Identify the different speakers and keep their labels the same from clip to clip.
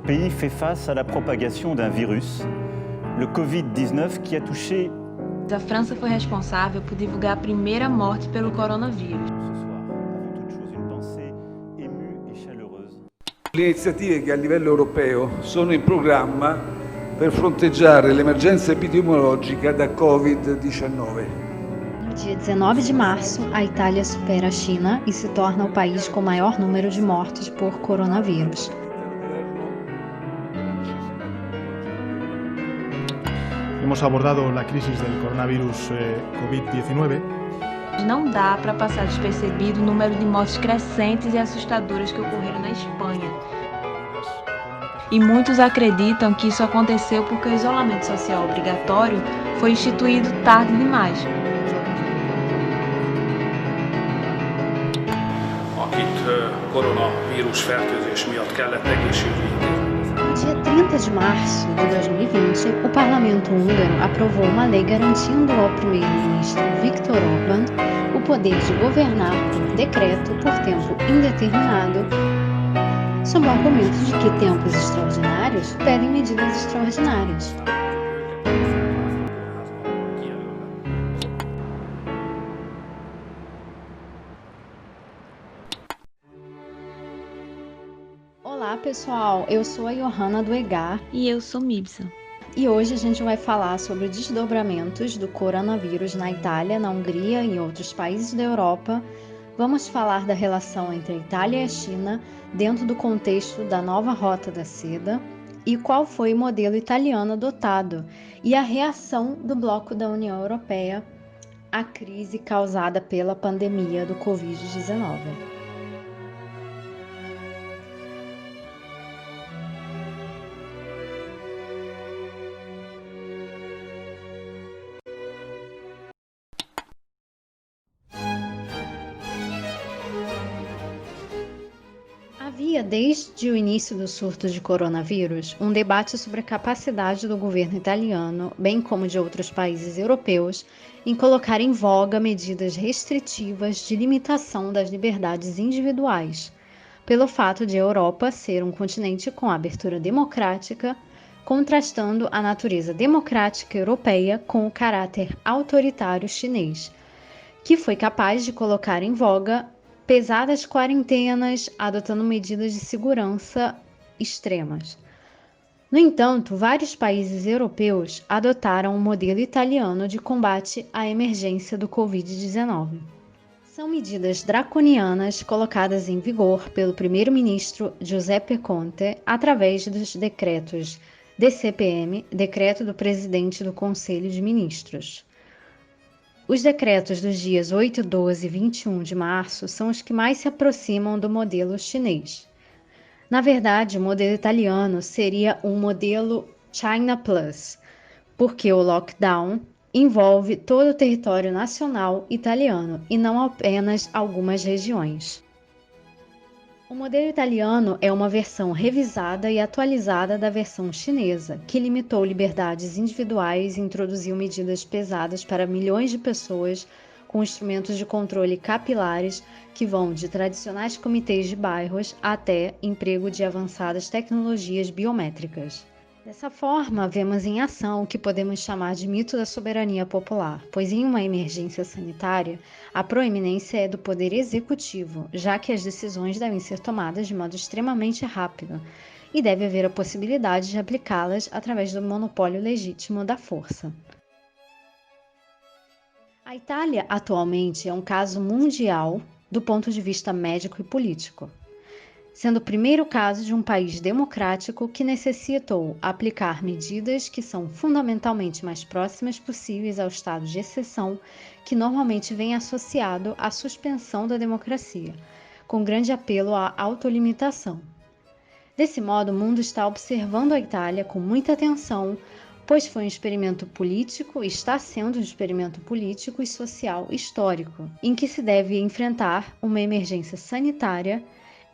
Speaker 1: pays fait face à la propagation d'un virus, le Covid-19, qui a touché...
Speaker 2: A França foi responsável por divulgar a primeira morte pelo coronavírus.
Speaker 3: Le iniziative che a livello europeo sono in programma per fronteggiare l'emergenza epidemiologica da Covid-19.
Speaker 4: No dia 19 de março, a Itália supera a China e se torna o país com maior número de mortes por coronavírus.
Speaker 5: Hemos abordado la crisis del coronavirus COVID-19.
Speaker 2: Não dá para passar despercebido o número de mortes crescentes e assustadoras que ocorreram na Espanha. E muitos acreditam que isso aconteceu porque o isolamento social obrigatório foi instituído tarde demais.
Speaker 6: Akit koronavírus fertőzés miatt kellett egészségügyi intézménybe.
Speaker 4: No dia 30 de março de 2020, o parlamento húngaro aprovou uma lei garantindo ao primeiro-ministro Viktor Orbán o poder de governar por decreto por tempo indeterminado, sob o argumento de que tempos extraordinários pedem medidas extraordinárias. Olá pessoal, eu sou a Johanna do EGAR
Speaker 2: E eu sou Mibsa.
Speaker 4: e hoje a gente vai falar sobre desdobramentos do coronavírus na Itália, na Hungria e em outros países da Europa. Vamos falar da relação entre a Itália e a China dentro do contexto da nova Rota da Seda e qual foi o modelo italiano adotado e a reação do bloco da União Europeia à crise causada pela pandemia do Covid-19. Havia, desde o início do surto de coronavírus, um debate sobre a capacidade do governo italiano, bem como de outros países europeus, em colocar em voga medidas restritivas de limitação das liberdades individuais, pelo fato de a Europa ser um continente com abertura democrática, contrastando a natureza democrática europeia com o caráter autoritário chinês, que foi capaz de colocar em voga pesadas quarentenas, adotando medidas de segurança extremas. No entanto, vários países europeus adotaram o modelo italiano de combate à emergência do Covid-19. São medidas draconianas colocadas em vigor pelo primeiro-ministro Giuseppe Conte através dos decretos DCPM, Decreto do Presidente do Conselho de Ministros. Os decretos dos dias 8, 12 e 21 de março são os que mais se aproximam do modelo chinês. Na verdade, o modelo italiano seria um modelo China Plus, porque o lockdown envolve todo o território nacional italiano e não apenas algumas regiões. O modelo italiano é uma versão revisada e atualizada da versão chinesa, que limitou liberdades individuais e introduziu medidas pesadas para milhões de pessoas com instrumentos de controle capilares que vão de tradicionais comitês de bairros até emprego de avançadas tecnologias biométricas. Dessa forma, vemos em ação o que podemos chamar de mito da soberania popular, pois em uma emergência sanitária, a proeminência é do poder executivo, já que as decisões devem ser tomadas de modo extremamente rápido e deve haver a possibilidade de aplicá-las através do monopólio legítimo da força. A Itália, atualmente, é um caso mundial do ponto de vista médico e político, sendo o primeiro caso de um país democrático que necessitou aplicar medidas que são fundamentalmente mais próximas possíveis ao estado de exceção, que normalmente vem associado à suspensão da democracia, com grande apelo à autolimitação. Desse modo, o mundo está observando a Itália com muita atenção, pois foi um experimento político e está sendo um experimento político e social histórico, em que se deve enfrentar uma emergência sanitária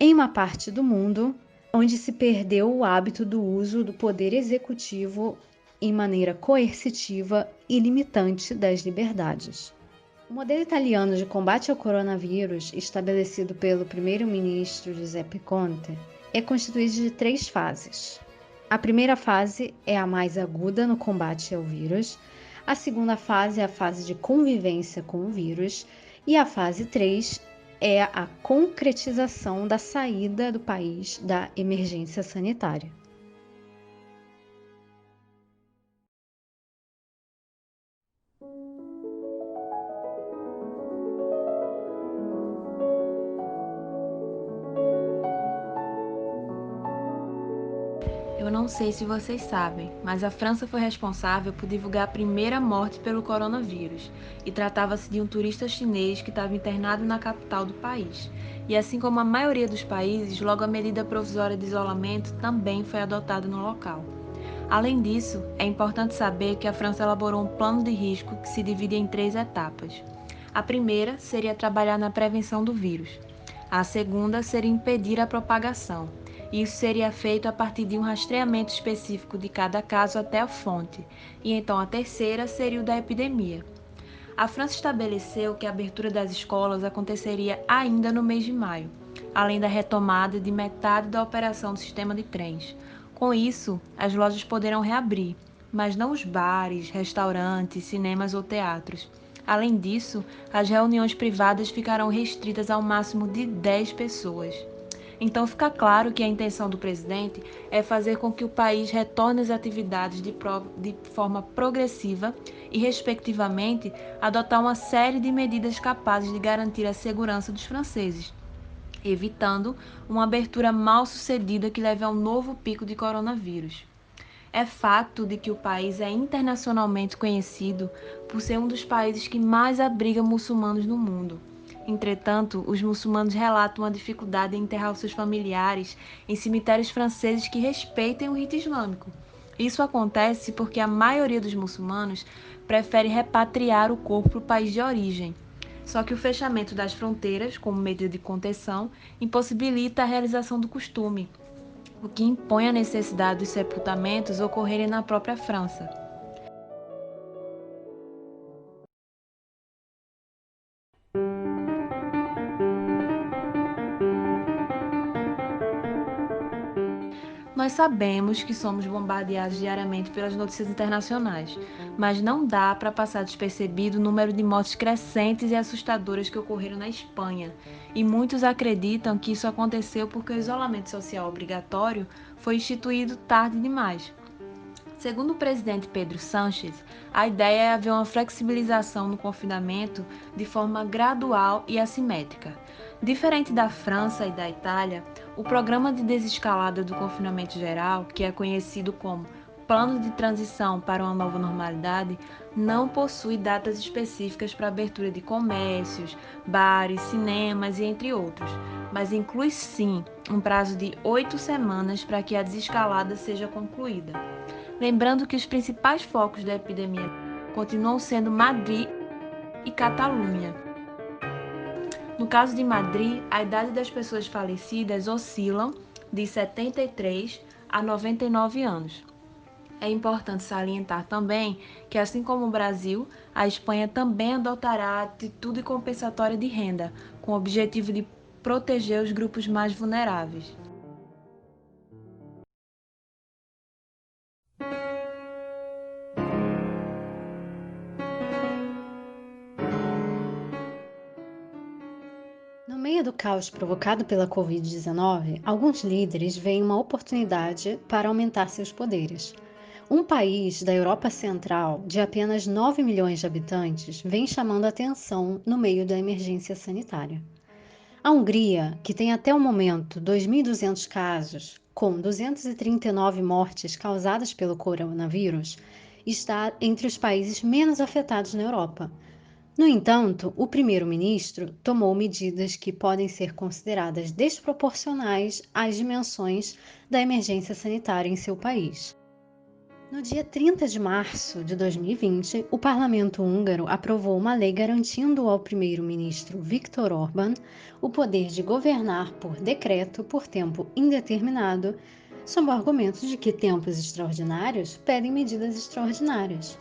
Speaker 4: em uma parte do mundo onde se perdeu o hábito do uso do poder executivo em maneira coercitiva e limitante das liberdades. O modelo italiano de combate ao coronavírus, estabelecido pelo primeiro-ministro Giuseppe Conte, é constituído de 3 fases. A primeira fase é a mais aguda no combate ao vírus, a segunda fase é a fase de convivência com o vírus e a fase 3 é a concretização da saída do país da emergência sanitária.
Speaker 2: Eu não sei se vocês sabem, mas a França foi responsável por divulgar a primeira morte pelo coronavírus, e tratava-se de um turista chinês que estava internado na capital do país. E assim como a maioria dos países, logo a medida provisória de isolamento também foi adotada no local. Além disso, é importante saber que a França elaborou um plano de risco que se divide em 3 etapas. A primeira seria trabalhar na prevenção do vírus. A segunda seria impedir a propagação. Isso seria feito a partir de um rastreamento específico de cada caso até a fonte. E então a terceira seria o da epidemia. A França estabeleceu que a abertura das escolas aconteceria ainda no mês de maio, além da retomada de metade da operação do sistema de trens. Com isso, as lojas poderão reabrir, mas não os bares, restaurantes, cinemas ou teatros. Além disso, as reuniões privadas ficarão restritas ao máximo de 10 pessoas. Então fica claro que a intenção do presidente é fazer com que o país retorne às atividades de forma progressiva e, respectivamente, adotar uma série de medidas capazes de garantir a segurança dos franceses, evitando uma abertura mal sucedida que leve a um novo pico de coronavírus. É fato de que o país é internacionalmente conhecido por ser um dos países que mais abriga muçulmanos no mundo. Entretanto, os muçulmanos relatam a dificuldade em enterrar os seus familiares em cemitérios franceses que respeitem o rito islâmico. Isso acontece porque a maioria dos muçulmanos prefere repatriar o corpo para o país de origem. Só que o fechamento das fronteiras, como medida de contenção, impossibilita a realização do costume, o que impõe a necessidade dos sepultamentos ocorrerem na própria França. Nós sabemos que somos bombardeados diariamente pelas notícias internacionais, mas não dá para passar despercebido o número de mortes crescentes e assustadoras que ocorreram na Espanha, e muitos acreditam que isso aconteceu porque o isolamento social obrigatório foi instituído tarde demais. Segundo o presidente Pedro Sánchez, a ideia é haver uma flexibilização no confinamento de forma gradual e assimétrica. Diferente da França e da Itália, o programa de desescalada do confinamento geral, que é conhecido como Plano de Transição para uma Nova Normalidade, não possui datas específicas para abertura de comércios, bares, cinemas e entre outros, mas inclui sim um prazo de 8 semanas para que a desescalada seja concluída. Lembrando que os principais focos da epidemia continuam sendo Madrid e Catalunha. No caso de Madrid, a idade das pessoas falecidas oscilam de 73 a 99 anos. É importante salientar também que, assim como o Brasil, a Espanha também adotará a atitude compensatória de renda, com o objetivo de proteger os grupos mais vulneráveis.
Speaker 4: No meio do caos provocado pela Covid-19, alguns líderes veem uma oportunidade para aumentar seus poderes. Um país da Europa Central, de apenas 9 milhões de habitantes, vem chamando atenção no meio da emergência sanitária. A Hungria, que tem até o momento 2.200 casos, com 239 mortes causadas pelo coronavírus, está entre os países menos afetados na Europa. No entanto, o primeiro-ministro tomou medidas que podem ser consideradas desproporcionais às dimensões da emergência sanitária em seu país. No dia 30 de março de 2020, o parlamento húngaro aprovou uma lei garantindo ao primeiro-ministro Viktor Orbán o poder de governar por decreto por tempo indeterminado, sob o argumento de que tempos extraordinários pedem medidas extraordinárias.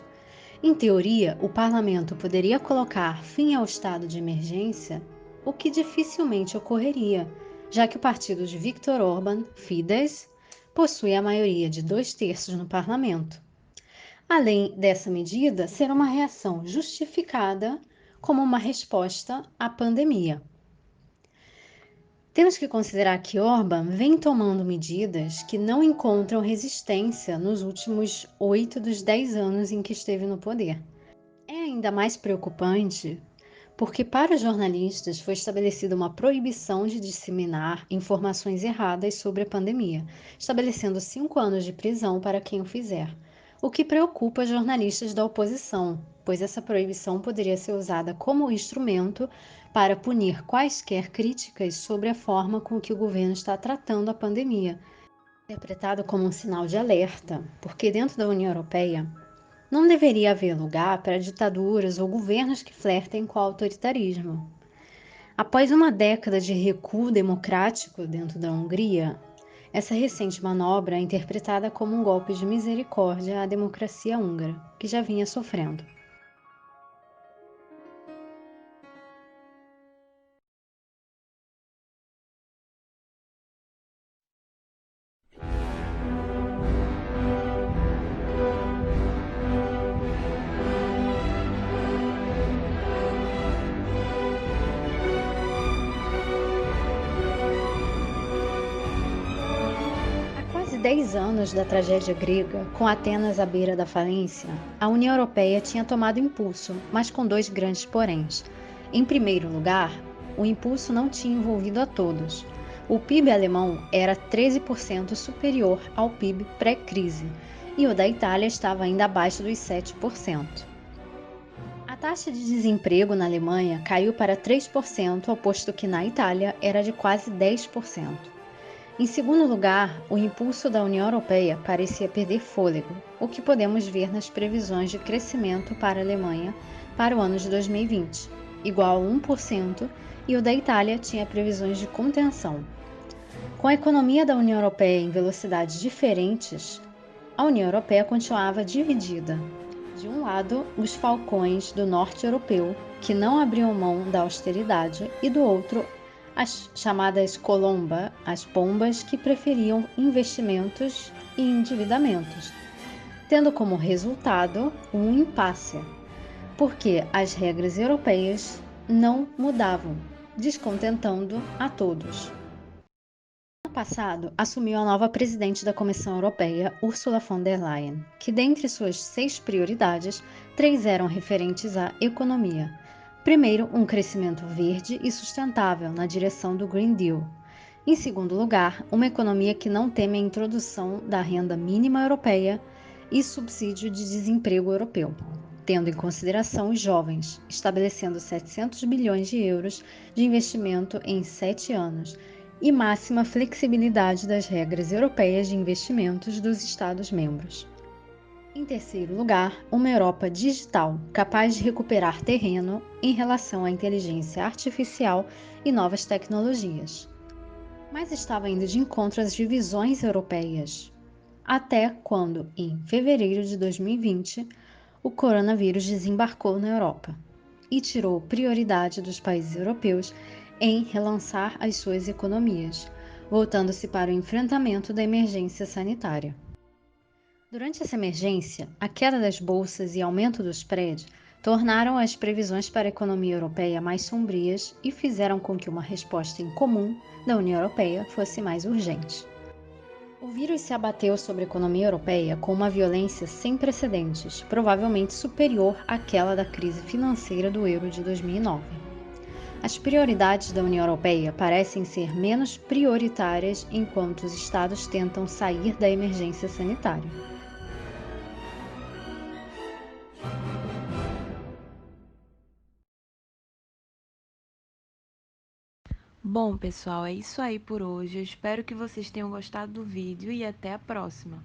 Speaker 4: Em teoria, o parlamento poderia colocar fim ao estado de emergência, o que dificilmente ocorreria, já que o partido de Viktor Orbán, Fidesz, possui a maioria de 2/3 no parlamento. Além dessa medida ser uma reação justificada como uma resposta à pandemia. Temos que considerar que Orbán vem tomando medidas que não encontram resistência nos últimos 8 dos 10 anos em que esteve no poder. É ainda mais preocupante porque para os jornalistas foi estabelecida uma proibição de disseminar informações erradas sobre a pandemia, estabelecendo 5 anos de prisão para quem o fizer, o que preocupa jornalistas da oposição, pois essa proibição poderia ser usada como instrumento para punir quaisquer críticas sobre a forma com que o governo está tratando a pandemia, interpretado como um sinal de alerta, porque dentro da União Europeia não deveria haver lugar para ditaduras ou governos que flertem com o autoritarismo. Após uma década de recuo democrático dentro da Hungria, essa recente manobra é interpretada como um golpe de misericórdia à democracia húngara, que já vinha sofrendo. Há quase 10 anos da tragédia grega, com Atenas à beira da falência, a União Europeia tinha tomado impulso, mas com 2 grandes poréns. Em primeiro lugar, o impulso não tinha envolvido a todos. O PIB alemão era 13% superior ao PIB pré-crise, e o da Itália estava ainda abaixo dos 7%. A taxa de desemprego na Alemanha caiu para 3%, ao posto que na Itália era de quase 10%. Em segundo lugar, o impulso da União Europeia parecia perder fôlego, o que podemos ver nas previsões de crescimento para a Alemanha para o ano de 2020, igual a 1%, e o da Itália tinha previsões de contenção. Com a economia da União Europeia em velocidades diferentes, a União Europeia continuava dividida. De um lado, os falcões do norte europeu, que não abriam mão da austeridade, e do outro, as chamadas colomba, as pombas que preferiam investimentos e endividamentos, tendo como resultado um impasse, porque as regras europeias não mudavam, descontentando a todos. No ano passado, assumiu a nova presidente da Comissão Europeia, Ursula von der Leyen, que dentre suas 6 prioridades, 3 eram referentes à economia. Primeiro, um crescimento verde e sustentável na direção do Green Deal. Em segundo lugar, uma economia que não teme a introdução da renda mínima europeia e subsídio de desemprego europeu, tendo em consideração os jovens, estabelecendo 700 bilhões de euros de investimento em 7 anos e máxima flexibilidade das regras europeias de investimentos dos Estados-membros. Em terceiro lugar, uma Europa digital, capaz de recuperar terreno em relação à inteligência artificial e novas tecnologias. Mas estava indo de encontro às divisões europeias, até quando, em fevereiro de 2020, o coronavírus desembarcou na Europa e tirou prioridade dos países europeus em relançar as suas economias, voltando-se para o enfrentamento da emergência sanitária. Durante essa emergência, a queda das bolsas e aumento dos spreads tornaram as previsões para a economia europeia mais sombrias e fizeram com que uma resposta em comum da União Europeia fosse mais urgente. O vírus se abateu sobre a economia europeia com uma violência sem precedentes, provavelmente superior àquela da crise financeira do euro de 2009. As prioridades da União Europeia parecem ser menos prioritárias enquanto os Estados tentam sair da emergência sanitária.
Speaker 2: Bom, pessoal, é isso aí por hoje. Eu espero que vocês tenham gostado do vídeo e até a próxima.